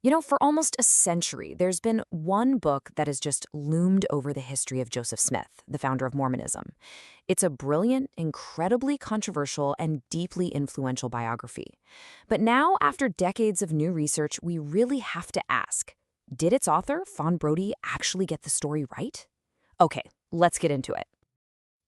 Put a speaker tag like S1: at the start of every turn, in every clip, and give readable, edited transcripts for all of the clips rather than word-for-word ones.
S1: For almost a century, there's been one book that has just loomed over the history of Joseph Smith, the founder of Mormonism. It's a brilliant, incredibly controversial, and deeply influential biography. But now, after decades of new research, we really have to ask, did its author, Fawn Brodie, actually get the story right? Okay, let's get into it.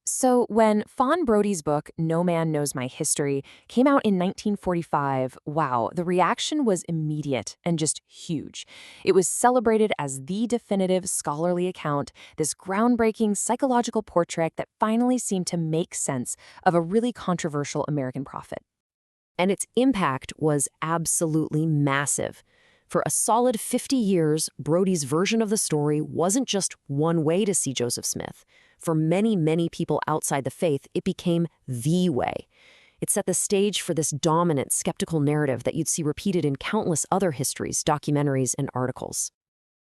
S1: So, when Fawn Brodie's book, No Man Knows My History, came out in 1945, wow, the reaction was immediate and just huge. It was celebrated as the definitive scholarly account, this groundbreaking psychological portrait that finally seemed to make sense of a really controversial American prophet. And its impact was absolutely massive. For a solid 50 years, Brodie's version of the story wasn't just one way to see Joseph Smith. For many, many people outside the faith, it became the way. It set the stage for this dominant, skeptical narrative that you'd see repeated in countless other histories, documentaries, and articles.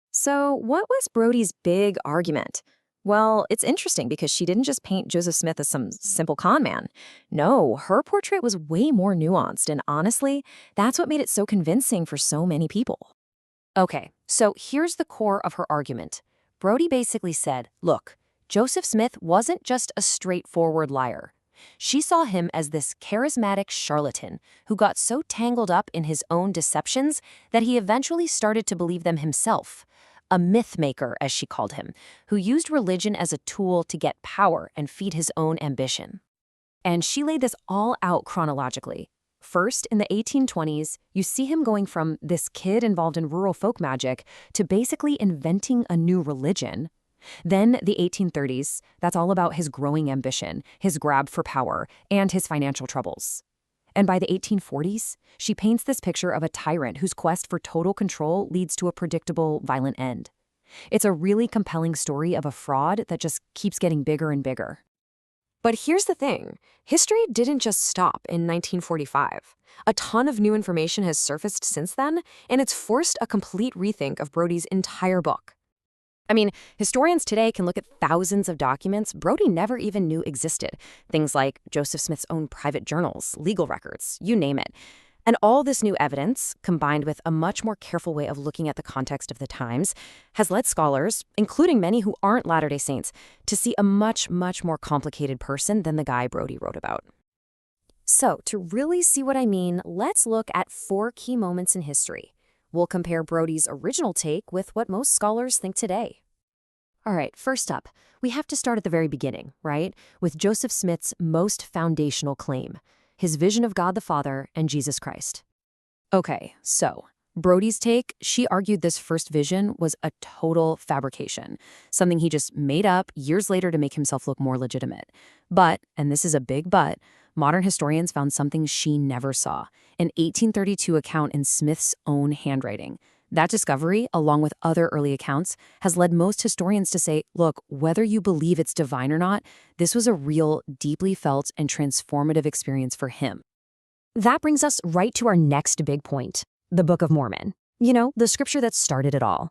S2: So, what was Brodie's big argument? Well, it's interesting because she didn't just paint Joseph Smith as some simple con man. No, her portrait was way more nuanced, and honestly, that's what made it so convincing for so many people.
S1: Okay, so here's the core of her argument. Brodie basically said, look, Joseph Smith wasn't just a straightforward liar. She saw him as this charismatic charlatan who got so tangled up in his own deceptions that he eventually started to believe them himself. A myth maker, as she called him, who used religion as a tool to get power and feed his own ambition. And she laid this all out chronologically. First, in the 1820s, you see him going from this kid involved in rural folk magic to basically inventing a new religion. Then the 1830s, that's all about his growing ambition, his grab for power, and his financial troubles. And by the 1840s, she paints this picture of a tyrant whose quest for total control leads to a predictable, violent end. It's a really compelling story of a fraud that just keeps getting bigger and bigger. But here's the thing. History didn't just stop in 1945. A ton of new information has surfaced since then, and it's forced a complete rethink of Brodie's entire book. I mean, historians today can look at thousands of documents Brodie never even knew existed. Things like Joseph Smith's own private journals, legal records, you name it. And all this new evidence, combined with a much more careful way of looking at the context of the times, has led scholars, including many who aren't Latter-day Saints, to see a much, much more complicated person than the guy Brodie wrote about. So, to really see what I mean, let's look at 4 key moments in history. We'll compare Brodie's original take with what most scholars think today. All right, first up, we have to start at the very beginning, right? With Joseph Smith's most foundational claim, his vision of God the Father and Jesus Christ. Okay, so Brodie's take, she argued this first vision was a total fabrication, something he just made up years later to make himself look more legitimate. But, and this is a big but, modern historians found something she never saw, an 1832 account in Smith's own handwriting. That discovery, along with other early accounts, has led most historians to say, look, whether you believe it's divine or not, this was a real, deeply felt, and transformative experience for him. That brings us right to our next big point, the Book of Mormon. The scripture that started it all.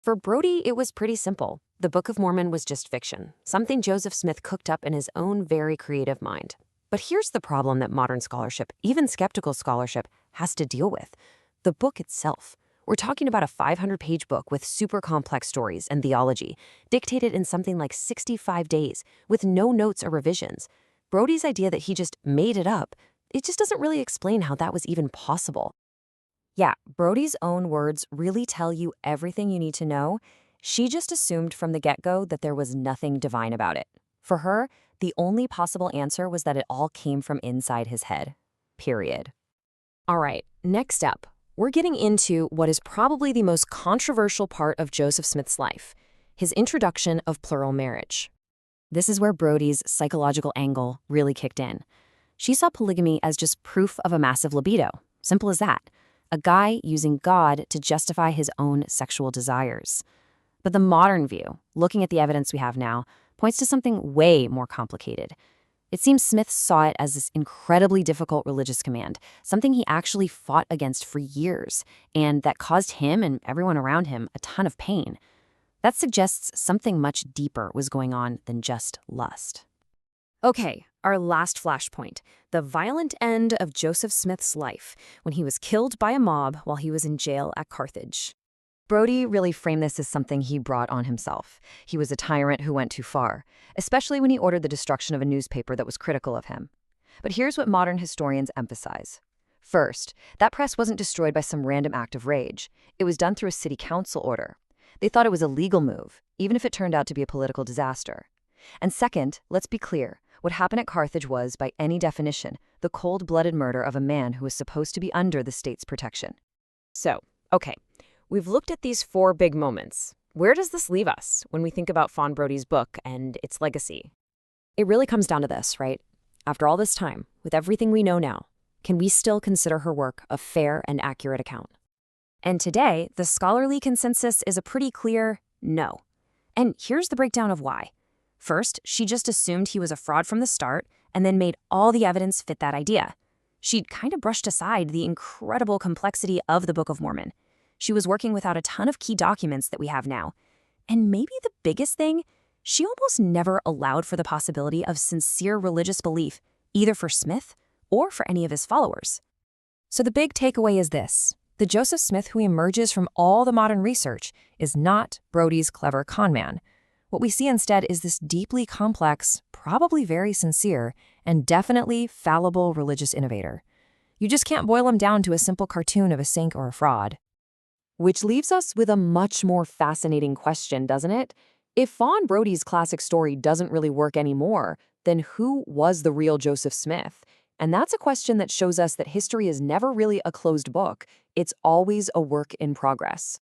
S1: For Brodie, it was pretty simple. The Book of Mormon was just fiction, something Joseph Smith cooked up in his own very creative mind. But here's the problem that modern scholarship, even skeptical scholarship, has to deal with. The book itself. We're talking about a 500-page book with super complex stories and theology, dictated in something like 65 days, with no notes or revisions. Brodie's idea that he just made it up, it just doesn't really explain how that was even possible. Yeah, Brodie's own words really tell you everything you need to know. She just assumed from the get-go that there was nothing divine about it. For her, the only possible answer was that it all came from inside his head. Period. All right, next up, we're getting into what is probably the most controversial part of Joseph Smith's life, his introduction of plural marriage. This is where Brodie's psychological angle really kicked in. She saw polygamy as just proof of a massive libido. Simple as that. A guy using God to justify his own sexual desires. But the modern view, looking at the evidence we have now, points to something way more complicated. It seems Smith saw it as this incredibly difficult religious command, something he actually fought against for years, and that caused him and everyone around him a ton of pain. That suggests something much deeper was going on than just lust. Okay,
S2: our last flashpoint, the violent end of Joseph Smith's life when he was killed by a mob while he was in jail at Carthage.
S1: Brodie really framed this as something he brought on himself. He was a tyrant who went too far, especially when he ordered the destruction of a newspaper that was critical of him. But here's what modern historians emphasize. First, that press wasn't destroyed by some random act of rage. It was done through a city council order. They thought it was a legal move, even if it turned out to be a political disaster. And second, let's be clear, what happened at Carthage was, by any definition, the cold-blooded murder of a man who was supposed to be under the state's protection.
S2: So, okay, we've looked at these 4 big moments. Where does this leave us when we think about Fawn Brodie's book and its legacy? It really comes down to this, right? After all this time, with everything we know now, can we still consider her work a fair and accurate account? And today, the scholarly consensus is a pretty clear no. And here's the breakdown of why. First, she just assumed he was a fraud from the start and then made all the evidence fit that idea. She'd kind of brushed aside the incredible complexity of the Book of Mormon. She was working without a ton of key documents that we have now. And maybe the biggest thing, she almost never allowed for the possibility of sincere religious belief, either for Smith or for any of his followers. So the big takeaway is this. The Joseph Smith who emerges from all the modern research is not Brodie's clever conman. What we see instead is this deeply complex, probably very sincere, and definitely fallible religious innovator. You just can't boil him down to a simple cartoon of a saint or a fraud. Which leaves us with a much more fascinating question, doesn't it? If Fawn Brodie's classic story doesn't really work anymore, then who was the real Joseph Smith? And that's a question that shows us that history is never really a closed book. It's always a work in progress.